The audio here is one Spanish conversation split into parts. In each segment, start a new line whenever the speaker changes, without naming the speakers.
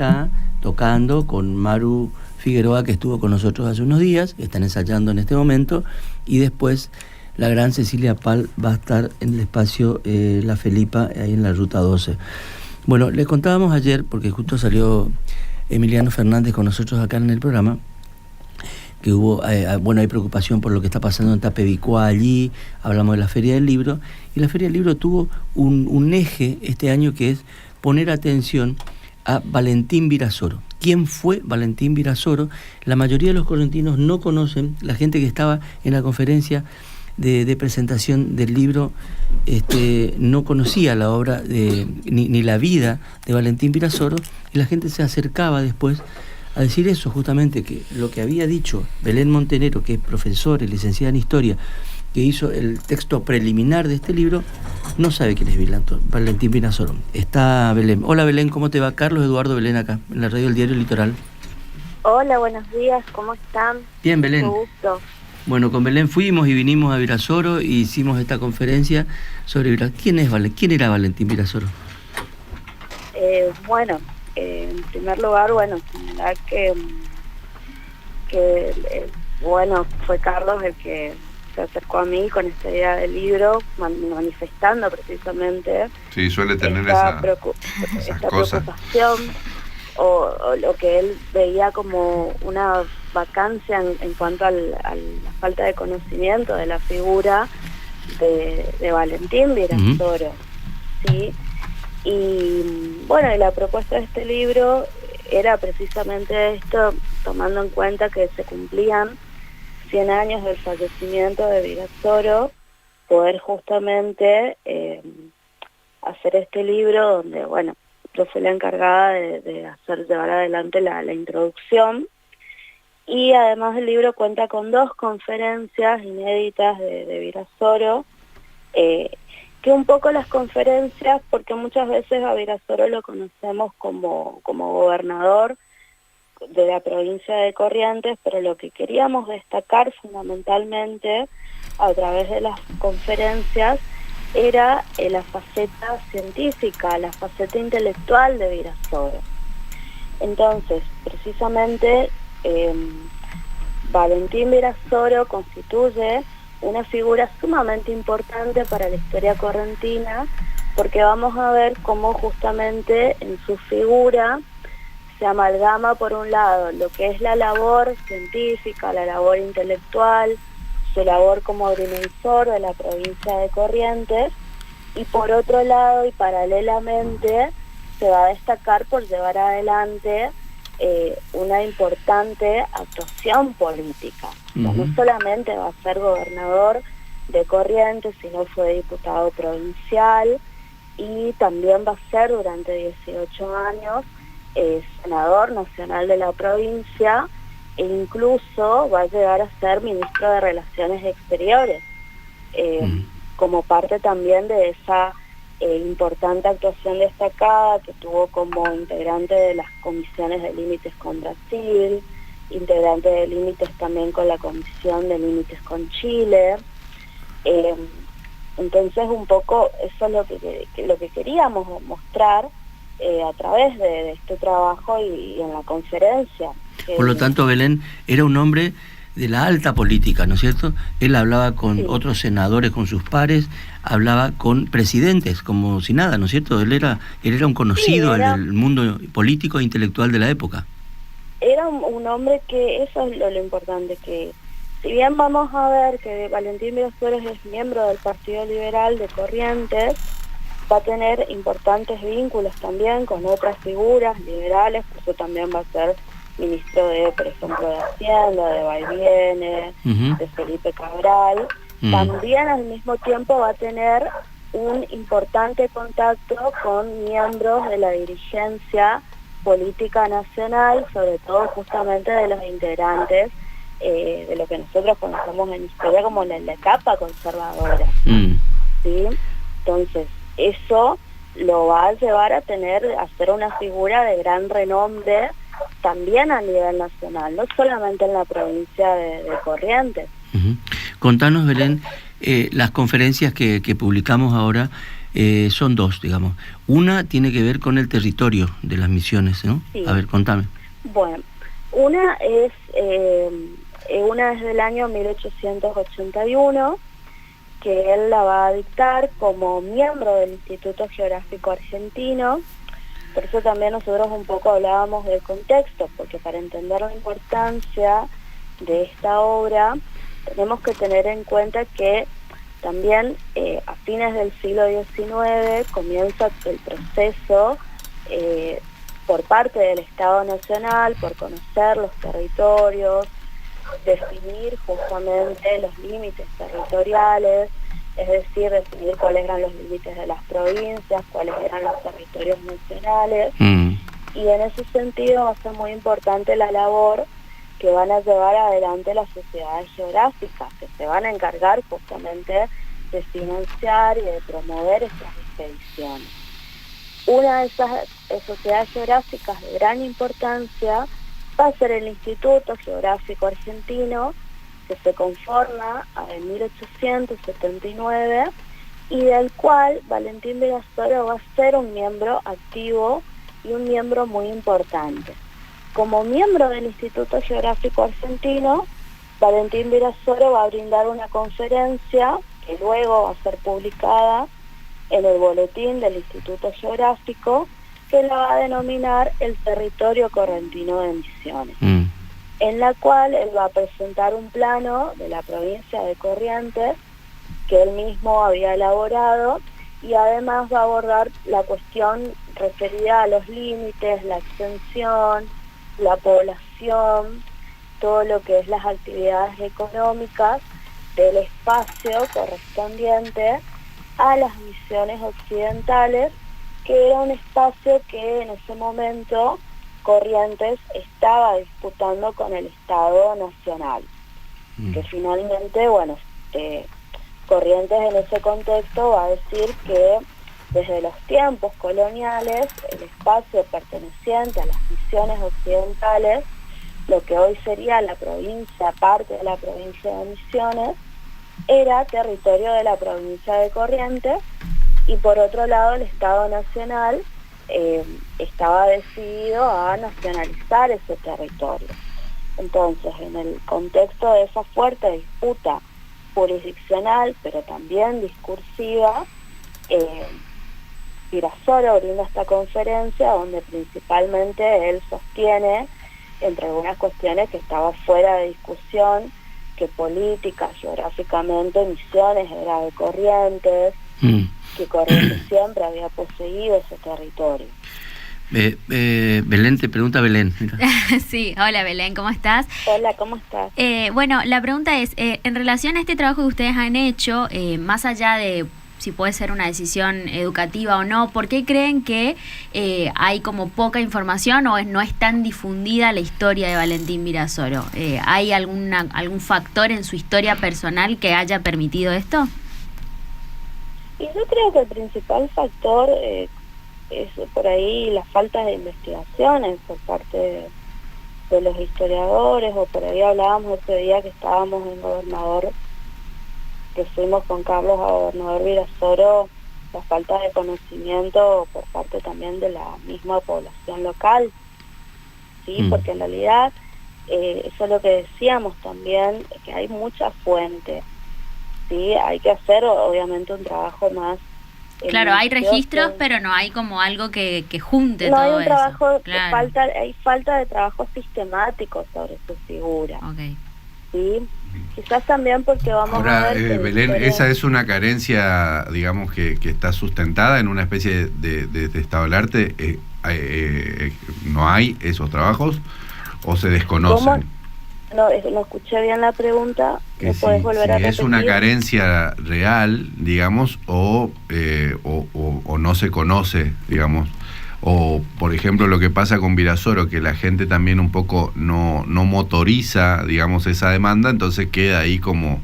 acá tocando con Maru Figueroa, que estuvo con nosotros hace unos días, que están ensayando en este momento, y después la gran Cecilia Pal va a estar en el espacio La Felipa, ahí en la Ruta 12. Bueno, les contábamos ayer, porque justo salió Emiliano Fernández con nosotros acá en el programa, que hubo, hay preocupación por lo que está pasando en Tapevicuá allí, hablamos de la Feria del Libro, y la Feria del Libro tuvo un eje este año que es poner atención a Valentín Virasoro. ¿Quién fue Valentín Virasoro? La mayoría de los correntinos no conocen, la gente que estaba en la conferencia de presentación del libro no conocía la obra ni la vida de Valentín Virasoro, y la gente se acercaba después a decir eso, justamente, que lo que había dicho Belén Montenero, que es profesora y licenciada en Historia, que hizo el texto preliminar de este libro, no sabe quién es Valentín Virasoro. Está Belén. Hola Belén, ¿cómo te va? Carlos Eduardo Belén acá, en la radio del Diario Litoral.
Hola, buenos días, ¿cómo están?
Bien, Belén.
Mucho gusto.
Bueno, con Belén fuimos y vinimos a Virasoro y hicimos esta conferencia sobre ¿Quién era Valentín Virasoro?
En primer lugar, señalar que fue Carlos el que se acercó a mí con esta idea del libro, manifestando precisamente
suele tener
esta
cosas.
preocupación o lo que él veía como una vacancia en cuanto a la falta de conocimiento de la figura de Valentín Virasoro, ¿sí? Y la propuesta de este libro era precisamente esto, tomando en cuenta que se cumplían 100 años del fallecimiento de Virasoro, poder justamente hacer este libro donde, yo fui la encargada de llevar adelante la introducción, y además el libro cuenta con 2 conferencias inéditas de Virasoro, que un poco las conferencias, porque muchas veces a Virasoro lo conocemos como gobernador de la provincia de Corrientes, pero lo que queríamos destacar fundamentalmente a través de las conferencias era la faceta científica, la faceta intelectual de Virasoro. Entonces, precisamente, Valentín Virasoro constituye una figura sumamente importante para la historia correntina, porque vamos a ver cómo justamente en su figura se amalgama, por un lado, lo que es la labor científica, la labor intelectual, su labor como agrimensor de la provincia de Corrientes, y por otro lado y paralelamente se va a destacar por llevar adelante una importante actuación política. Uh-huh. No solamente va a ser gobernador de Corrientes, sino fue diputado provincial, y también va a ser durante 18 años senador nacional de la provincia, e incluso va a llegar a ser ministro de Relaciones Exteriores, como parte también de esa importante actuación destacada que tuvo como integrante de las comisiones de límites con Brasil, integrante de límites también con la comisión de límites con Chile. Entonces un poco eso es lo que queríamos mostrar a través de este trabajo y en la conferencia.
Por lo tanto, Belén era un hombre de la alta política, ¿no es cierto? Él hablaba con otros senadores, con sus pares, hablaba con presidentes, como si nada, ¿no es cierto? Él era un conocido en el mundo político e intelectual de la época.
Era un hombre que, eso es lo importante, que si bien vamos a ver que Valentín Virasoro es miembro del Partido Liberal de Corrientes, va a tener importantes vínculos también con otras figuras liberales, por eso también va a ser ministro por ejemplo, de Hacienda, de Baiviene, de Felipe Cabral. También al mismo tiempo va a tener un importante contacto con miembros de la dirigencia política nacional, sobre todo justamente de los integrantes de lo que nosotros conocemos en historia como la etapa conservadora. ¿Sí? Entonces, eso lo va a llevar a ser una figura de gran renombre también a nivel nacional, no solamente en la provincia de Corrientes.
Contanos, Belén, las conferencias que publicamos ahora Son dos, digamos. Una tiene que ver con el territorio de las misiones, ¿no?
Sí.
A ver, contame.
Bueno, una es del año 1881, que él la va a dictar como miembro del Instituto Geográfico Argentino. Por eso también nosotros un poco hablábamos del contexto, porque para entender la importancia de esta obra tenemos que tener en cuenta que también a fines del siglo XIX comienza el proceso por parte del Estado Nacional por conocer los territorios, definir justamente los límites territoriales, es decir, definir cuáles eran los límites de las provincias, cuáles eran los territorios nacionales. Y en ese sentido va a ser muy importante la labor que van a llevar adelante las sociedades geográficas, que se van a encargar justamente de financiar y de promover estas expediciones. Una de esas sociedades geográficas de gran importancia va a ser el Instituto Geográfico Argentino, que se conforma en 1879 y del cual Valentín Virasoro va a ser un miembro activo y un miembro muy importante. Como miembro del Instituto Geográfico Argentino, Valentín Virasoro va a brindar una conferencia que luego va a ser publicada en el boletín del Instituto Geográfico, que la va a denominar el Territorio Correntino de Misiones, en la cual él va a presentar un plano de la provincia de Corrientes que él mismo había elaborado, y además va a abordar la cuestión referida a los límites, la extensión, la población, todo lo que es las actividades económicas del espacio correspondiente a las misiones occidentales, que era un espacio que en ese momento Corrientes estaba disputando con el Estado Nacional, que finalmente, bueno, Corrientes en ese contexto va a decir que desde los tiempos coloniales el espacio perteneciente a las misiones occidentales, lo que hoy sería la provincia, parte de la provincia de Misiones, era territorio de la provincia de Corrientes, y por otro lado el Estado Nacional estaba decidido a nacionalizar ese territorio. Entonces, en el contexto de esa fuerte disputa jurisdiccional, pero también discursiva, Virasoro brinda esta conferencia donde principalmente él sostiene, entre algunas cuestiones, que estaba fuera de discusión, que política, geográficamente, Misiones era de Corrientes, que Corrientes siempre había poseído ese territorio.
Belén, te pregunta Belén.
Sí, hola Belén, ¿cómo estás?
Hola, ¿cómo estás?
Bueno, la pregunta es, en relación a este trabajo que ustedes han hecho, más allá de si puede ser una decisión educativa o no, ¿por qué creen que hay como poca información o no es tan difundida la historia de Valentín Virasoro? ¿Hay algún factor en su historia personal que haya permitido esto?
Y yo creo que el principal factor es por ahí la falta de investigaciones por parte de los historiadores, o por ahí hablábamos ese día que estábamos en Gobernador, que fuimos con Carlos a Gobernador Virasoro, la falta de conocimiento por parte también de la misma población local, ¿sí? Porque en realidad, eso es lo que decíamos también, que hay mucha fuente, ¿sí? Hay que hacer obviamente un trabajo más.
Claro, hay registros, pero no hay como algo que junte todo eso.
No hay un trabajo,
claro.
hay falta de trabajo sistemático sobre su figura.
Okay.
¿Sí? Quizás también porque vamos
ahora,
a ver...
Belén, esa es una carencia, digamos, que está sustentada en una especie de estado del arte. ¿No hay esos trabajos o se desconocen?
¿Cómo? No escuché bien la pregunta. ¿Me puedes volver a repetir?
¿Es una carencia real, digamos, o no se conoce, digamos? O, por ejemplo, lo que pasa con Virasoro, que la gente también un poco no motoriza, digamos, esa demanda, entonces queda ahí como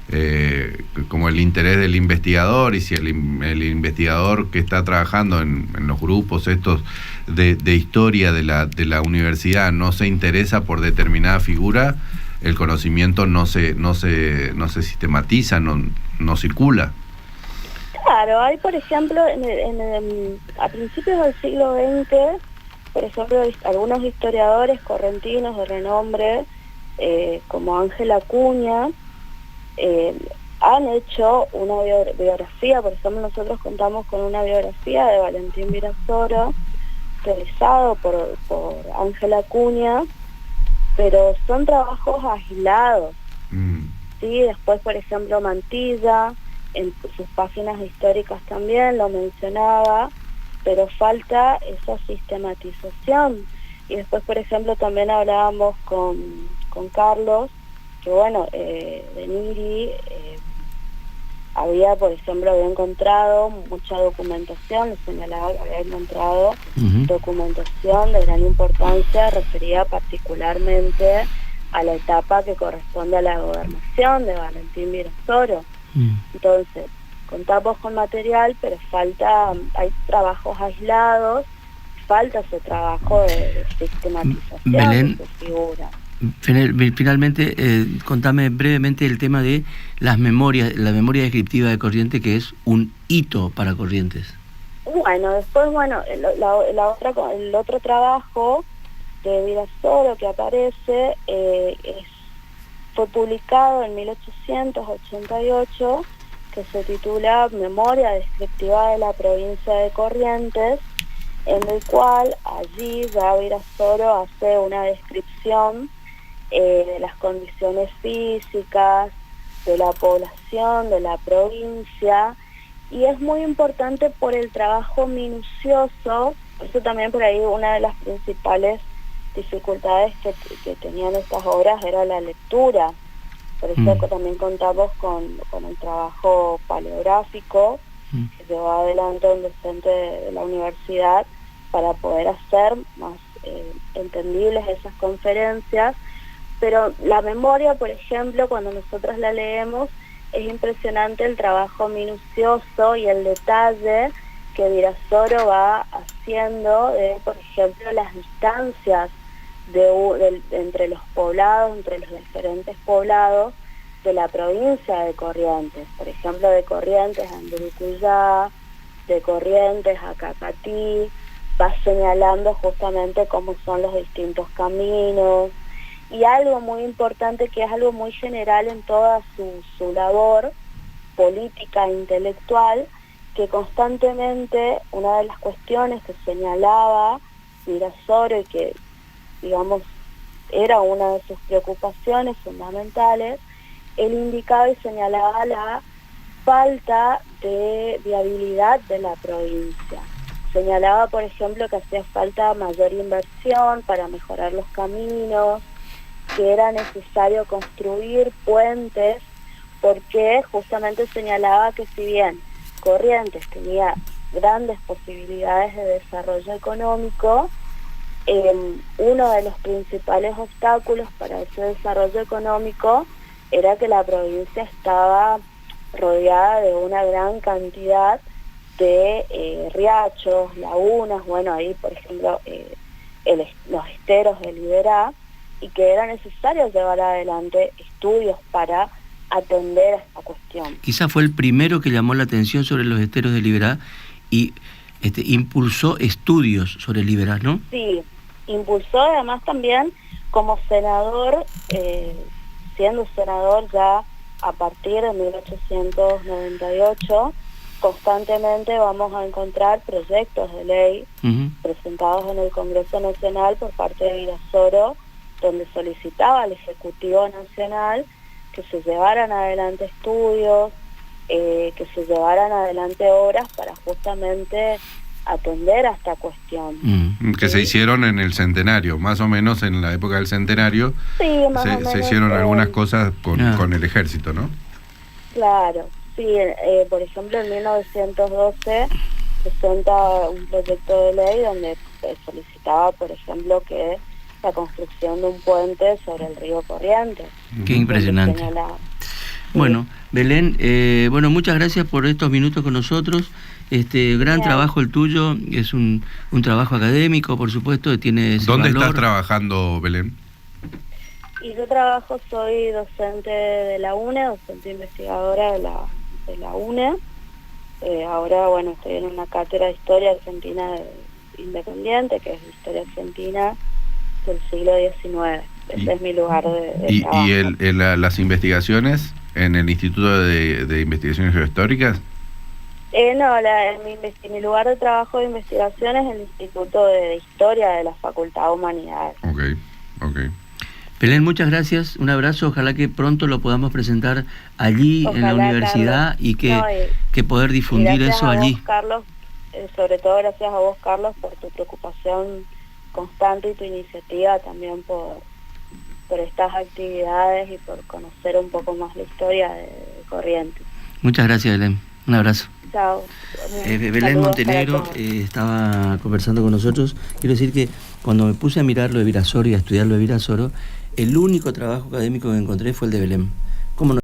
el interés del investigador, y si el investigador que está trabajando en los grupos estos de historia de la universidad no se interesa por determinada figura, el conocimiento no se sistematiza, no circula.
Claro, hay por ejemplo, a principios del siglo XX, por ejemplo, algunos historiadores correntinos de renombre, como Ángel Acuña, han hecho una biografía. Por ejemplo, nosotros contamos con una biografía de Valentín Virasoro, realizado por Ángel Acuña, pero son trabajos aislados. ¿Sí? Después, por ejemplo, Mantilla, en sus páginas históricas también lo mencionaba, pero falta esa sistematización. Y después, por ejemplo, también hablábamos con Carlos, que bueno, de Niri había, por ejemplo, había encontrado mucha documentación, le señalaba que había encontrado documentación de gran importancia referida particularmente a la etapa que corresponde a la gobernación de Valentín Virasoro. Entonces, contamos con material, pero hay trabajos aislados, falta ese trabajo de sistematización
Belén,
de su figura.
Finalmente, contame brevemente el tema de las memorias, la memoria descriptiva de Corrientes, que es un hito para Corrientes.
Bueno, después, el otro trabajo de Virasoro que aparece fue publicado en 1888, que se titula Memoria descriptiva de la provincia de Corrientes, en el cual allí ya Virasoro hace una descripción de las condiciones físicas, de la población, de la provincia, y es muy importante por el trabajo minucioso. Por eso también por ahí una de las principales dificultades que tenían estas obras era la lectura. Por eso también contamos con el trabajo paleográfico que llevó adelante un docente de la universidad para poder hacer más entendibles esas conferencias. Pero la memoria, por ejemplo, cuando nosotros la leemos, es impresionante el trabajo minucioso y el detalle que Virasoro va haciendo de, por ejemplo, las distancias entre los poblados, entre los diferentes poblados de la provincia de Corrientes. Por ejemplo, de Corrientes a Andurucuyá, de Corrientes a Cacatí, va señalando justamente cómo son los distintos caminos. Y algo muy importante, que es algo muy general en toda su labor política e intelectual, que constantemente una de las cuestiones que señalaba Virasoro y que, digamos, era una de sus preocupaciones fundamentales, él indicaba y señalaba la falta de viabilidad de la provincia. Señalaba, por ejemplo, que hacía falta mayor inversión para mejorar los caminos, que era necesario construir puentes, porque justamente señalaba que si bien Corrientes tenía grandes posibilidades de desarrollo económico, uno de los principales obstáculos para ese desarrollo económico era que la provincia estaba rodeada de una gran cantidad de riachos, lagunas, bueno, ahí por ejemplo los esteros de Liberá, y que era necesario llevar adelante estudios para atender a esta cuestión.
Quizás fue el primero que llamó la atención sobre los esteros de Liberá y impulsó estudios sobre Liberá, ¿no?
Sí, impulsó además también como senador, siendo senador ya a partir de 1898, constantemente vamos a encontrar proyectos de ley presentados en el Congreso Nacional por parte de Virasoro, donde solicitaba al Ejecutivo Nacional que se llevaran adelante estudios, que se llevaran adelante obras para justamente atender a esta cuestión.
Que se hicieron en el centenario, más o menos en la época del centenario,
sí,
se hicieron algunas cosas con el ejército, ¿no?
Claro, sí, por ejemplo en 1912 presenta un proyecto de ley donde solicitaba, por ejemplo, que la construcción de un puente sobre el río Corrientes.
Qué impresionante. Bueno, Belén, muchas gracias por estos minutos con nosotros. Gran trabajo el tuyo, es un trabajo académico, por supuesto, que tiene ese
¿Dónde
valor.
estás trabajando, Belén?
Y yo soy docente de la UNE, docente investigadora de la UNE, Ahora, bueno, estoy en una cátedra de Historia Argentina Independiente, que es Historia Argentina del siglo XIX. Ese es mi lugar de trabajo.
¿Y las investigaciones en el Instituto de Investigaciones Geohistóricas?
No, mi lugar de trabajo de investigación es el Instituto de Historia de la Facultad de Humanidades.
Ok.
Belén, muchas gracias, un abrazo, ojalá que pronto lo podamos presentar allí en la universidad, Carlos, que poder difundir eso allí.
Vos, Carlos, sobre todo gracias a vos, Carlos, por tu preocupación constante y tu iniciativa también por estas actividades y por conocer un poco más la historia de Corrientes.
Muchas gracias, Belén, un abrazo.
Chao.
Belén Montenegro estaba conversando con nosotros. Quiero decir que cuando me puse a mirar lo de Virasoro y a estudiar lo de Virasoro, el único trabajo académico que encontré fue el de Belén. ¿Cómo no?